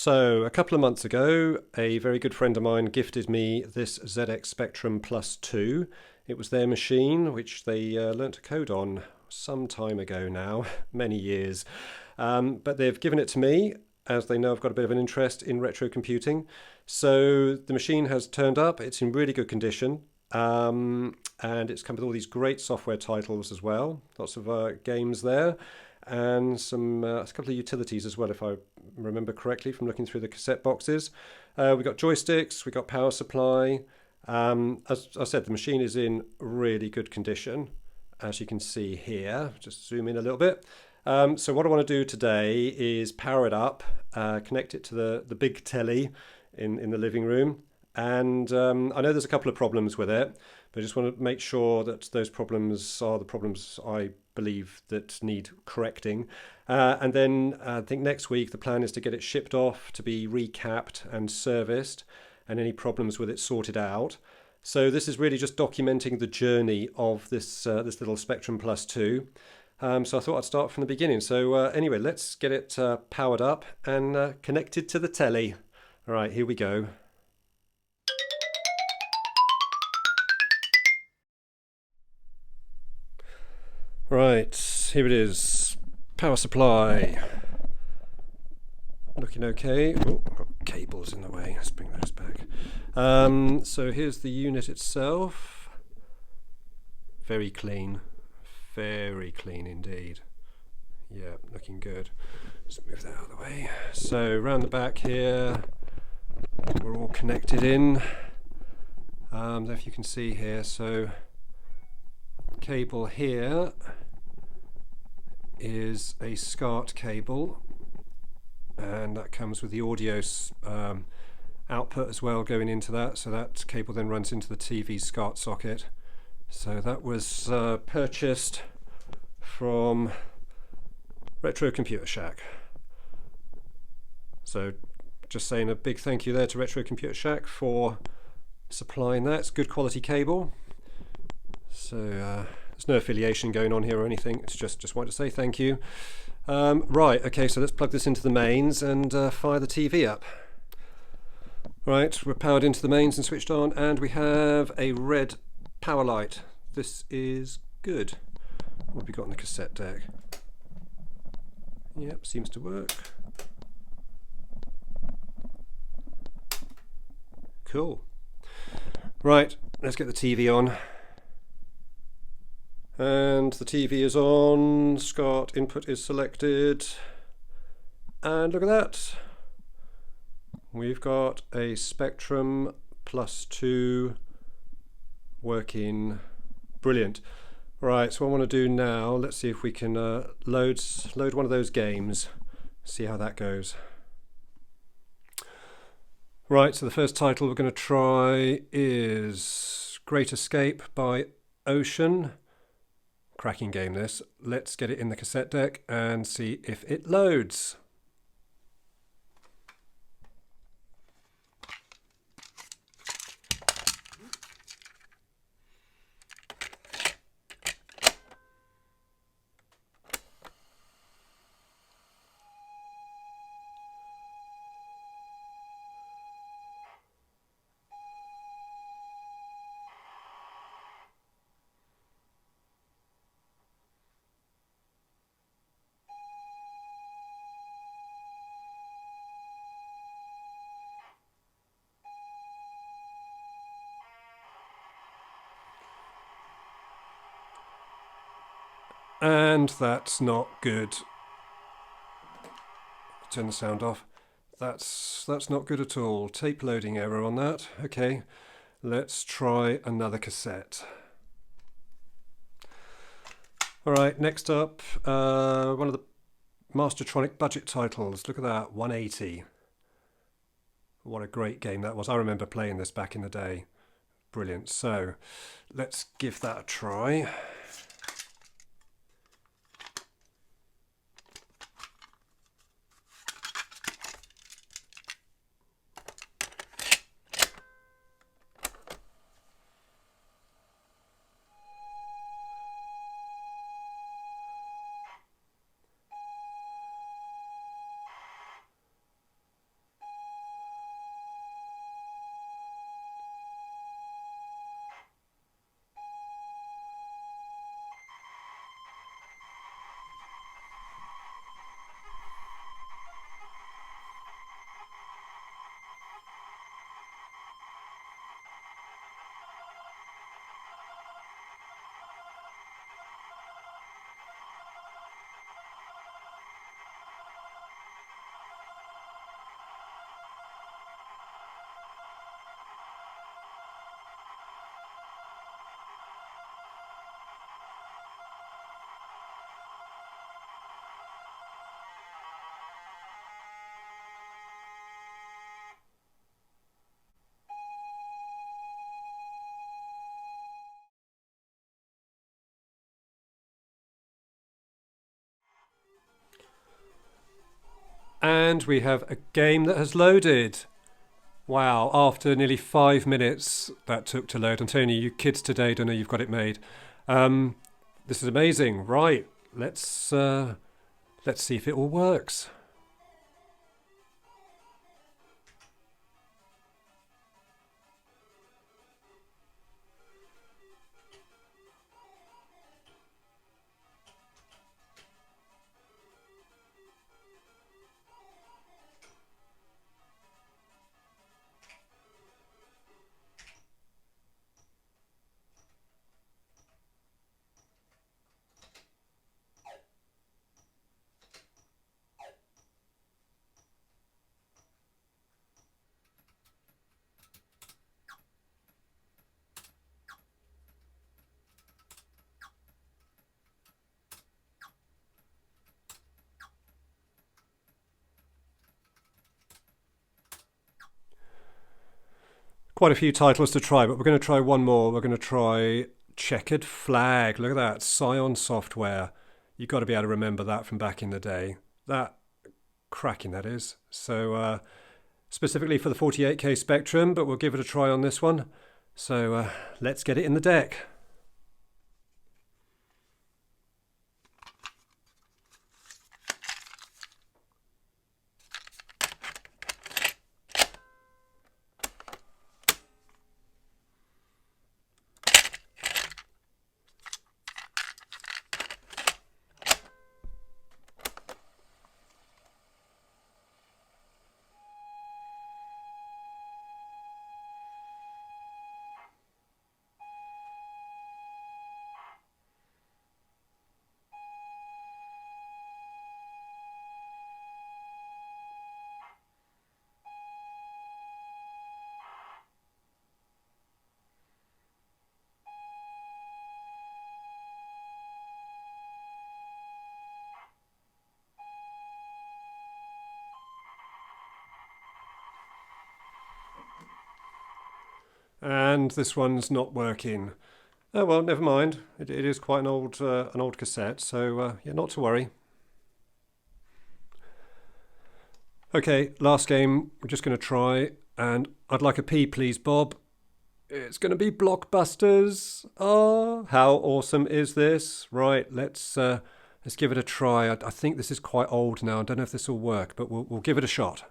So, a couple of months ago, a very good friend of mine gifted me this ZX Spectrum Plus 2. It was their machine, which they learnt to code on some time ago now, many years. But they've given it to me, as they know I've got a bit of an interest in retro computing. So, the machine has turned up, it's in really good condition. And it's come with all these great software titles as well. Lots of games there. And a couple of utilities as well, if I remember correctly from looking through the cassette boxes. We've got joysticks, we've got power supply. As I said, the machine is in really good condition, as you can see here. Just zoom in a little bit. So what I want to do today is power it up, connect it to the big telly in the living room. And I know there's a couple of problems with it, but I just want to make sure that those problems are the problems I believe that need correcting. And then I think next week the plan is to get it shipped off to be recapped and serviced and any problems with it sorted out. So this is really just documenting the journey of this little Spectrum Plus 2. So I thought I'd start from the beginning. So anyway, let's get it powered up and connected to the telly. All right, here we go. Right, here it is. Power supply. Looking okay. Oh, I've got cables in the way. Let's bring those back. So here's the unit itself. Very clean. Very clean indeed. Yeah, looking good. Let's move that out of the way. So round the back here, we're all connected in. If you can see here, so cable here is a SCART cable, and that comes with the audio output as well going into that, so that cable then runs into the TV SCART socket. So that was purchased from Retro Computer Shack. So just saying a big thank you there to Retro Computer Shack for supplying that. It's good quality cable. So there's no affiliation going on here or anything. It's just wanted to say thank you. Right, okay, so let's plug this into the mains and fire the TV up. Right, we're powered into the mains and switched on, and we have a red power light. This is good. What have we got on the cassette deck? Yep, seems to work. Cool. Right, let's get the TV on. And the TV is on, SCART input is selected, and look at that. We've got a Spectrum Plus 2 working. Brilliant. Right, so what I want to do now, let's see if we can load one of those games, see how that goes. Right, so the first title we're going to try is Great Escape by Ocean. Cracking game this. Let's get it in the cassette deck and see if it loads. And that's not good. Turn the sound off. That's not good at all. Tape loading error on that. Okay, let's try another cassette. All right, next up, one of the Mastertronic budget titles. Look at that, 180. What a great game that was. I remember playing this back in the day. Brilliant. So let's give that a try. And we have a game that has loaded. Wow, after nearly 5 minutes that took to load. I'm telling you, you kids today don't know you've got it made. This is amazing. Right, let's see if it all works. Quite a few titles to try, but we're going to try one more. We're going to try Checkered Flag. Look at that, Scion Software. You've got to be able to remember that from back in the day. That cracking, that is. So specifically for the 48K Spectrum, but we'll give it a try on this one. So let's get it in the deck. And this one's not working. Oh well, never mind. It is quite an old cassette, so yeah, not to worry. Okay, last game. We're just going to try, and I'd like a P, please, Bob. It's going to be Blockbusters. Oh, how awesome is this? Right, let's give it a try. I think this is quite old now. I don't know if this will work, but we'll give it a shot.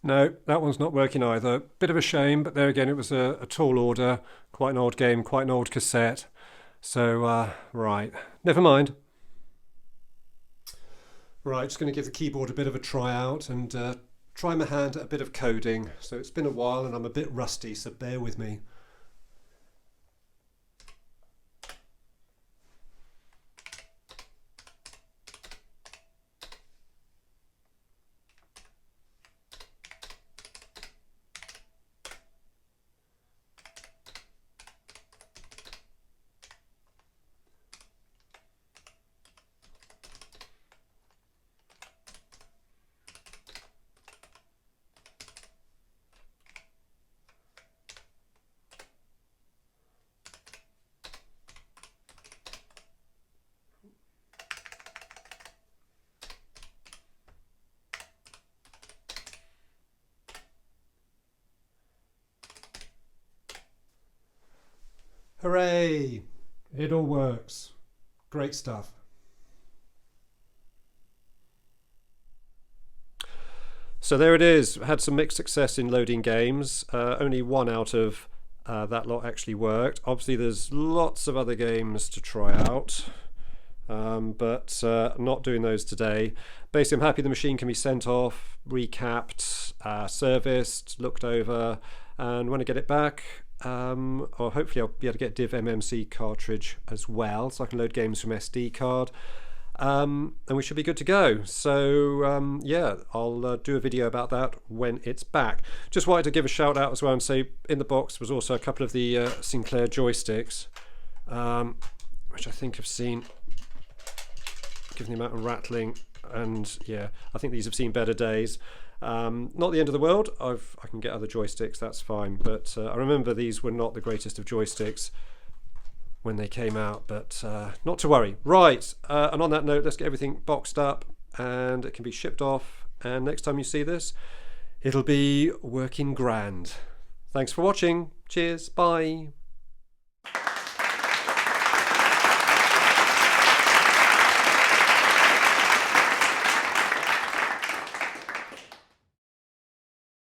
No, that one's not working either. Bit of a shame, but there again, it was a tall order, quite an old game, quite an old cassette. So, right, never mind. Right, just going to give the keyboard a bit of a try out and try my hand at a bit of coding. So it's been a while and I'm a bit rusty, so bear with me. Hooray! It all works. Great stuff. So there it is. Had some mixed success in loading games. Only one out of that lot actually worked. Obviously there's lots of other games to try out, but not doing those today. Basically I'm happy the machine can be sent off, recapped, serviced, looked over, and when I get it back, or hopefully I'll be able to get div MMC cartridge as well, so I can load games from SD card. And we should be good to go. So yeah, I'll do a video about that when it's back. Just wanted to give a shout out as well and say in the box was also a couple of the Sinclair joysticks, which I think have seen, given the amount of rattling, and yeah, I think these have seen better days. Not the end of the world. I can get other joysticks, that's fine, but I remember these were not the greatest of joysticks when they came out, but not to worry. Right, and on that note, let's get everything boxed up and it can be shipped off, and next time you see this, it'll be working grand. Thanks for watching. Cheers. Bye.